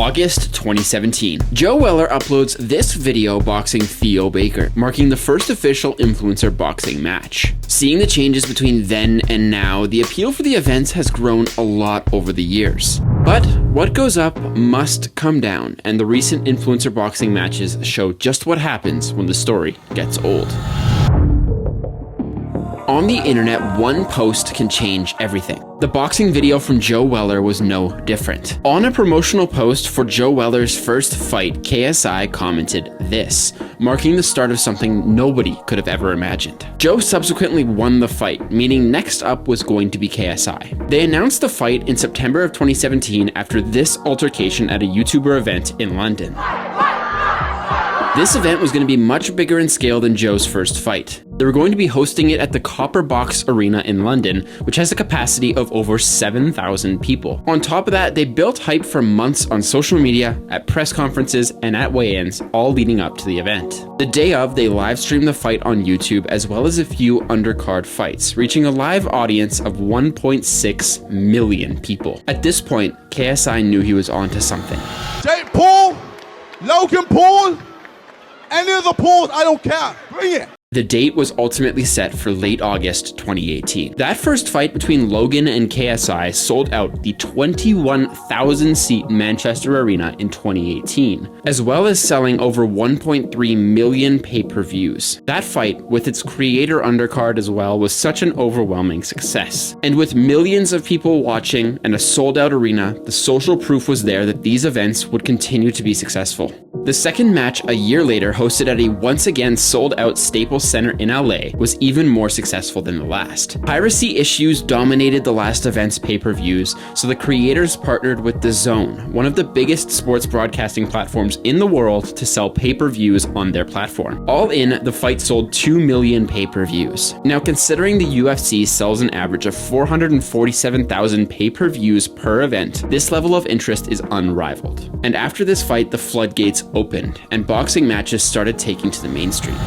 August 2017. Joe Weller uploads this video boxing Theo Baker, marking the first official influencer boxing match. Seeing the changes between then and now, the appeal for the events has grown a lot over the years. But what goes up must come down, and the recent influencer boxing matches show just what happens when the story gets old. On the internet, one post can change everything. The boxing video from Joe Weller was no different. On a promotional post for Joe Weller's first fight, KSI commented this, marking the start of something nobody could have ever imagined. Joe subsequently won the fight, meaning next up was going to be KSI. They announced the fight in September of 2017 after this altercation at a YouTuber event in London. This event was going to be much bigger in scale than Joe's first fight. They were going to be hosting it at the Copper Box Arena in London, which has a capacity of over 7,000 people. On top of that, they built hype for months on social media, at press conferences, and at weigh-ins, all leading up to the event. The day of, they live streamed the fight on YouTube, as well as a few undercard fights, reaching a live audience of 1.6 million people. At this point, KSI knew he was onto something. Jake Paul, Logan Paul, any of the Pauls, I don't care. Bring it. The date was ultimately set for late August 2018. That first fight between Logan and KSI sold out the 21,000-seat Manchester Arena in 2018, as well as selling over 1.3 million pay-per-views. That fight, with its creator undercard as well, was such an overwhelming success. And with millions of people watching and a sold-out arena, the social proof was there that these events would continue to be successful. The second match a year later, hosted at a once again sold-out Staples Center in LA, was even more successful than the last. Piracy issues dominated the last event's pay-per-views, so the creators partnered with DAZN, one of the biggest sports broadcasting platforms in the world, to sell pay-per-views on their platform. All in, the fight sold 2 million pay-per-views. Now, considering the UFC sells an average of 447,000 pay-per-views per event, this level of interest is unrivaled. And after this fight, the floodgates opened, and boxing matches started taking to the mainstream.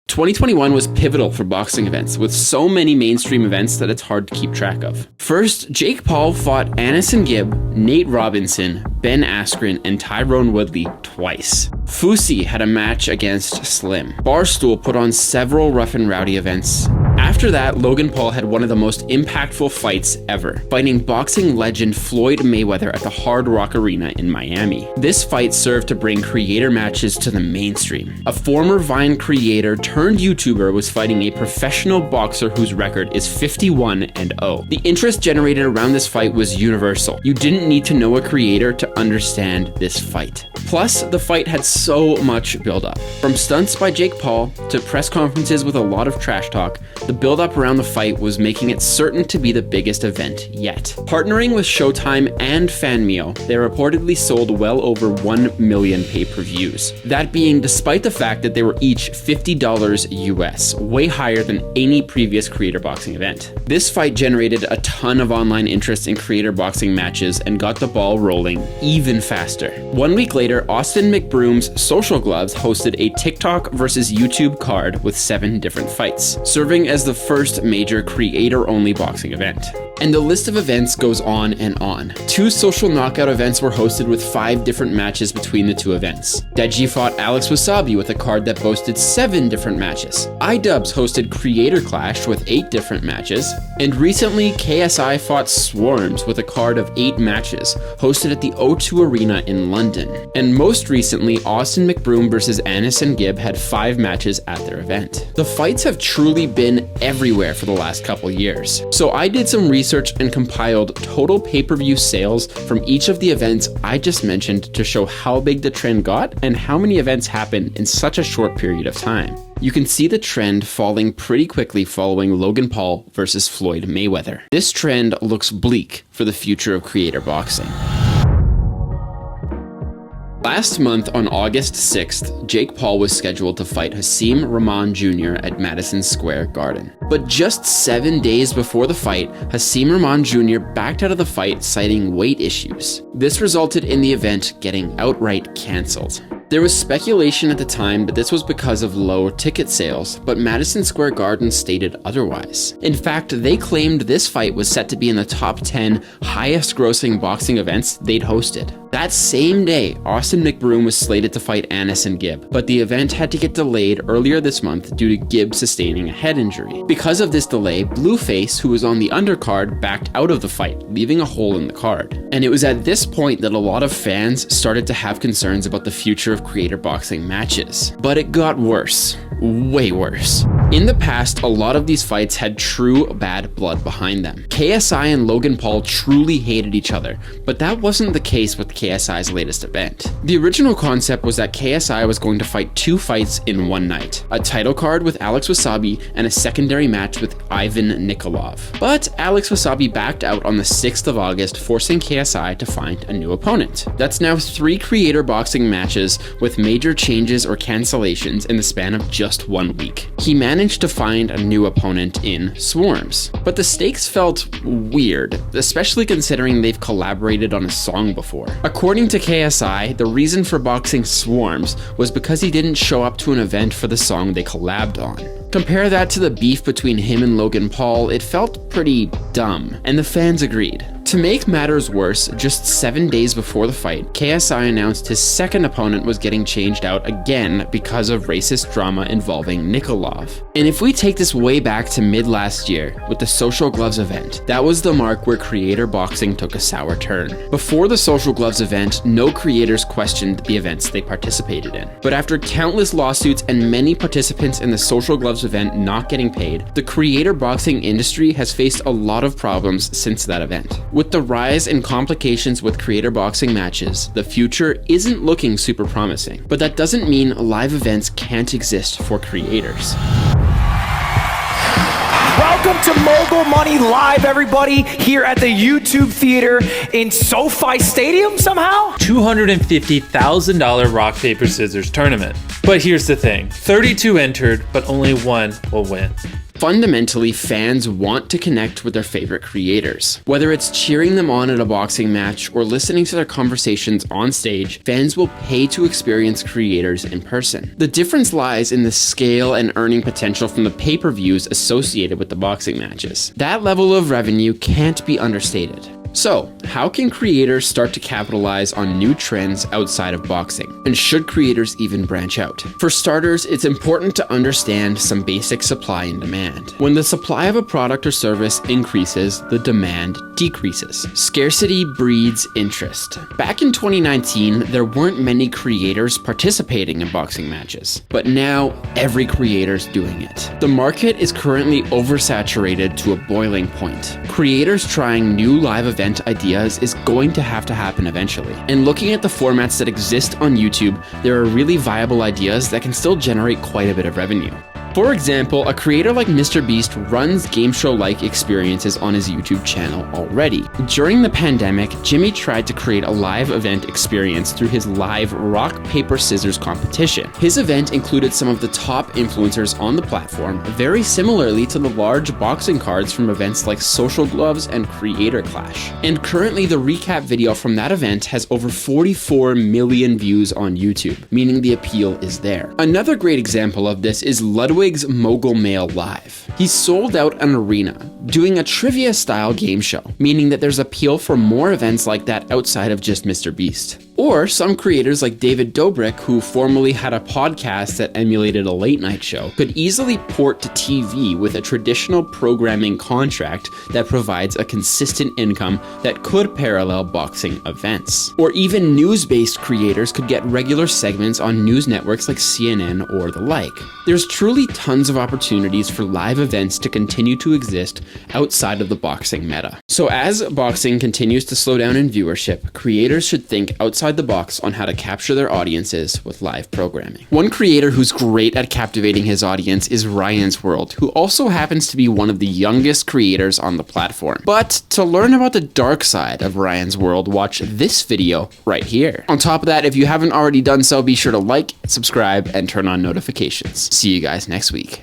2021 was pivotal for boxing events, with so many mainstream events that it's hard to keep track of. First, Jake Paul fought Anderson Gibb, Nate Robinson, Ben Askren, and Tyrone Woodley twice. Fousey had a match against Slim. Barstool put on several rough and rowdy events. After that, Logan Paul had one of the most impactful fights ever, fighting boxing legend Floyd Mayweather at the Hard Rock Arena in Miami. This fight served to bring creator matches to the mainstream. A former Vine creator turned YouTuber was fighting a professional boxer whose record is 51-0. The interest generated around this fight was universal. You didn't need to know a creator to understand this fight. Plus, the fight had so much build-up. From stunts by Jake Paul to press conferences with a lot of trash talk, the build-up around the fight was making it certain to be the biggest event yet. Partnering with Showtime and Fanmio, they reportedly sold well over 1 million pay-per-views. That being despite the fact that they were each $50 US, way higher than any previous creator boxing event. This fight generated a ton of online interest in creator boxing matches and got the ball rolling even faster. 1 week later, Austin McBroom's Social Gloves hosted a TikTok versus YouTube card with 7 different fights, serving as the first major creator-only boxing event. And the list of events goes on and on. 2 social knockout events were hosted with 5 different matches between the 2 events. Deji fought Alex Wasabi with a card that boasted 7 different matches. iDubbbz hosted Creator Clash with 8 different matches. And recently, KSI fought Swarms with a card of 8 matches, hosted at the O2 Arena in London. And most recently, Austin McBroom versus Anderson Gibb had 5 matches at their event. The fights have truly been everywhere for the last couple years. So I did some research and compiled total pay-per-view sales from each of the events I just mentioned to show how big the trend got and how many events happened in such a short period of time. You can see the trend falling pretty quickly following Logan Paul versus Floyd Mayweather. This trend looks bleak for the future of creator boxing. Last month, on August 6th, Jake Paul was scheduled to fight Hasim Rahman Jr. at Madison Square Garden. But just 7 days before the fight, Hasim Rahman Jr. backed out of the fight citing weight issues. This resulted in the event getting outright cancelled. There was speculation at the time that this was because of low ticket sales, but Madison Square Garden stated otherwise. In fact, they claimed this fight was set to be in the top 10 highest grossing boxing events they'd hosted. That same day, Austin McBroom was slated to fight Anderson Gibb, but the event had to get delayed earlier this month due to Gibb sustaining a head injury. Because of this delay, Blueface, who was on the undercard, backed out of the fight, leaving a hole in the card. And it was at this point that a lot of fans started to have concerns about the future of creator boxing matches. But it got worse. Way worse. In the past, a lot of these fights had true bad blood behind them. KSI and Logan Paul truly hated each other, but that wasn't the case with KSI's latest event. The original concept was that KSI was going to fight 2 fights in one night, a title card with Alex Wasabi and a secondary match with Ivan Nikolov. But Alex Wasabi backed out on the 6th of August, forcing KSI to find a new opponent. That's now 3 creator boxing matches with major changes or cancellations in the span of just 1 week. He managed to find a new opponent in Swarms, but the stakes felt weird, especially considering they've collaborated on a song before. According to KSI, the reason for boxing Swarms was because he didn't show up to an event for the song they collabed on. Compare that to the beef between him and Logan Paul, it felt pretty dumb, and the fans agreed. To make matters worse, just 7 days before the fight, KSI announced his second opponent was getting changed out again because of racist drama involving Nikolov. And if we take this way back to mid last year with the Social Gloves event, that was the mark where creator boxing took a sour turn. Before the Social Gloves event, no creators questioned the events they participated in. But after countless lawsuits and many participants in the Social Gloves event not getting paid, the creator boxing industry has faced a lot of problems since that event. With the rise in complications with creator boxing matches, the future isn't looking super promising. But that doesn't mean live events can't exist for creators. Welcome to Mogul Money Live, everybody, here at the YouTube Theater in SoFi Stadium somehow? $250,000 rock, paper, scissors tournament. But here's the thing, 32 entered, but only 1 will win. Fundamentally, fans want to connect with their favorite creators. Whether it's cheering them on at a boxing match or listening to their conversations on stage, fans will pay to experience creators in person. The difference lies in the scale and earning potential from the pay-per-views associated with the boxing matches. That level of revenue can't be understated. So, how can creators start to capitalize on new trends outside of boxing? And should creators even branch out? For starters, it's important to understand some basic supply and demand. When the supply of a product or service increases, the demand decreases. Scarcity breeds interest. Back in 2019, there weren't many creators participating in boxing matches, but now every creator's doing it. The market is currently oversaturated to a boiling point. Creators trying new live event ideas is going to happen eventually. And looking at the formats that exist on YouTube, there are really viable ideas that can still generate quite a bit of revenue. For example, a creator like MrBeast runs game show-like experiences on his YouTube channel already. During the pandemic, Jimmy tried to create a live event experience through his live rock, paper, scissors competition. His event included some of the top influencers on the platform, very similarly to the large boxing cards from events like Social Gloves and Creator Clash. And currently, the recap video from that event has over 44 million views on YouTube, meaning the appeal is there. Another great example of this is Ludwig's Mogul Mail Live. He sold out an arena, doing a trivia-style game show, meaning that there's appeal for more events like that outside of just MrBeast. Or some creators like David Dobrik, who formerly had a podcast that emulated a late-night show, could easily port to TV with a traditional programming contract that provides a consistent income that could parallel boxing events. Or even news-based creators could get regular segments on news networks like CNN or the like. There's truly tons of opportunities for live events to continue to exist outside of the boxing meta. So as boxing continues to slow down in viewership, creators should think outside the box on how to capture their audiences with live programming. One creator who's great at captivating his audience is Ryan's World, who also happens to be one of the youngest creators on the platform. But to learn about the dark side of Ryan's World, watch this video right here. On top of that, if you haven't already done so, be sure to like, subscribe, and turn on notifications. See you guys next week.